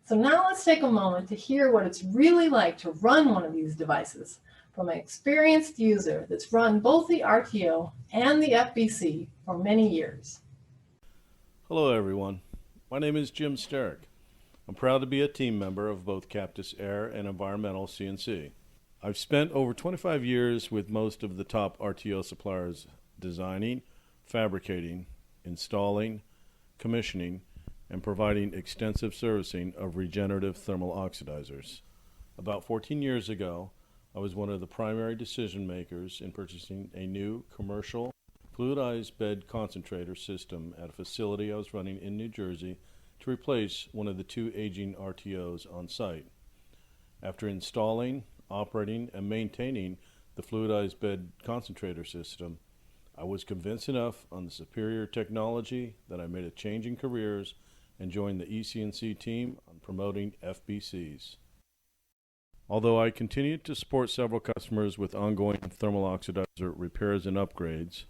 So now let's take a moment to hear what it's really like to run one of these devices from an experienced user that's run both the RTO and the FBC for many years. Hello everyone, my name is Jim Starek. I'm proud to be a team member of both Captis Aire and Environmental CNC. I've spent over 25 years with most of the top RTO suppliers designing, fabricating, installing, commissioning, and providing extensive servicing of regenerative thermal oxidizers. About 14 years ago, I was one of the primary decision makers in purchasing a new commercial fluidized bed concentrator system at a facility I was running in New Jersey to replace one of the two aging RTOs on site. After installing, operating, and maintaining the fluidized bed concentrator system, I was convinced enough on the superior technology that I made a change in careers and joined the ECNC team on promoting FBCs. Although I continued to support several customers with ongoing thermal oxidizer repairs and upgrades,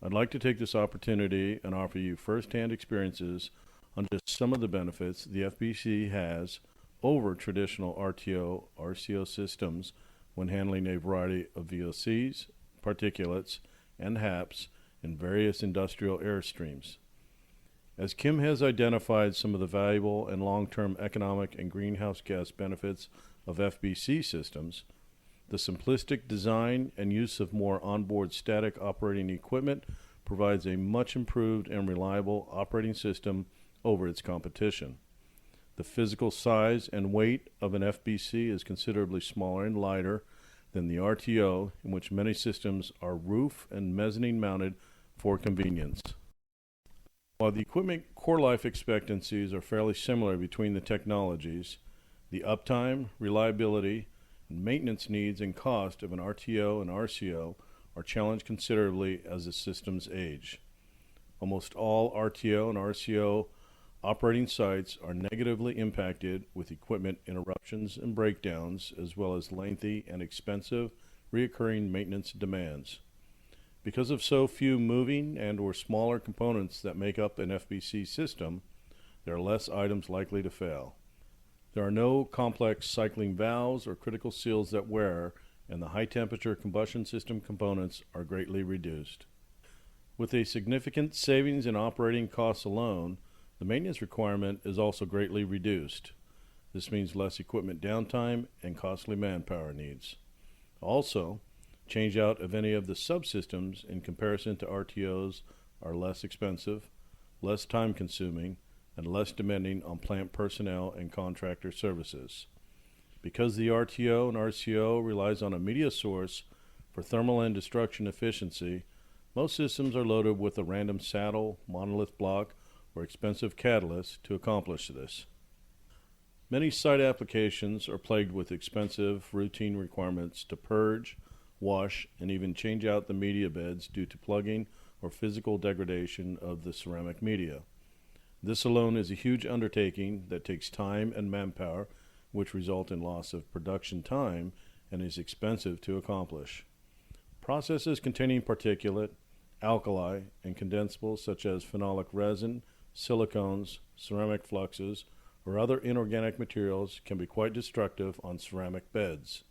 I'd like to take this opportunity and offer you first-hand experiences on just some of the benefits the FBC has over traditional RTO, RCO systems when handling a variety of VOCs, particulates, and HAPs in various industrial air streams. As Kim has identified some of the valuable and long-term economic and greenhouse gas benefits of FBC systems, the simplistic design and use of more onboard static operating equipment provides a much improved and reliable operating system over its competition. The physical size and weight of an FBC is considerably smaller and lighter than the RTO, in which many systems are roof and mezzanine mounted for convenience. While the equipment core life expectancies are fairly similar between the technologies, the uptime, reliability, and maintenance needs and cost of an RTO and RCO are challenged considerably as the systems age. Almost all RTO and RCO operating sites are negatively impacted with equipment interruptions and breakdowns, as well as lengthy and expensive recurring maintenance demands. Because of so few moving and or smaller components that make up an FBC system, there are less items likely to fail. There are no complex cycling valves or critical seals that wear, and the high-temperature combustion system components are greatly reduced. With a significant savings in operating costs alone, the maintenance requirement is also greatly reduced. This means less equipment downtime and costly manpower needs. Also, change out of any of the subsystems in comparison to RTOs are less expensive, less time-consuming, and less demanding on plant personnel and contractor services. Because the RTO and RCO relies on a media source for thermal and destruction efficiency, most systems are loaded with a random saddle, monolith block, or expensive catalyst to accomplish this. Many site applications are plagued with expensive routine requirements to purge, wash, and even change out the media beds due to plugging or physical degradation of the ceramic media. This alone is a huge undertaking that takes time and manpower, which result in loss of production time and is expensive to accomplish. Processes containing particulate, alkali, and condensables such as phenolic resin, silicones, ceramic fluxes, or other inorganic materials can be quite destructive on ceramic beds.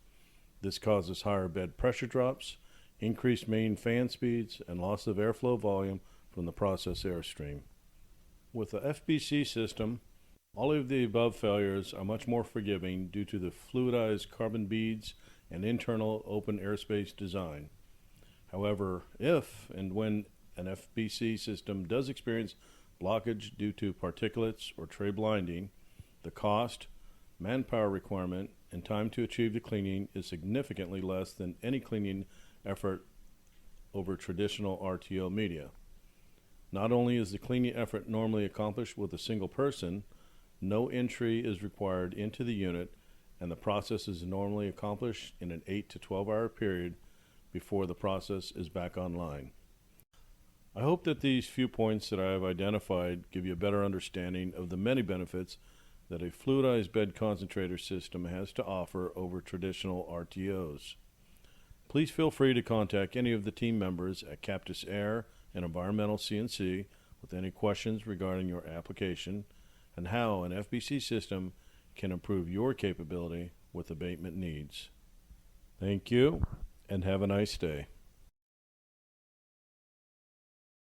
This causes higher bed pressure drops, increased main fan speeds, and loss of airflow volume from the process airstream. With the FBC system, all of the above failures are much more forgiving due to the fluidized carbon beads and internal open airspace design. However, if and when an FBC system does experience blockage due to particulates or tray blinding, the cost, manpower requirement, and time to achieve the cleaning is significantly less than any cleaning effort over traditional RTO media. Not only is the cleaning effort normally accomplished with a single person, no entry is required into the unit, and the process is normally accomplished in an 8 to 12 hour period before the process is back online. I hope that these few points that I have identified give you a better understanding of the many benefits that a fluidized bed concentrator system has to offer over traditional RTOs. Please feel free to contact any of the team members at Captis Aire and Environmental CNC with any questions regarding your application and how an FBC system can improve your capability with abatement needs. Thank you, and have a nice day.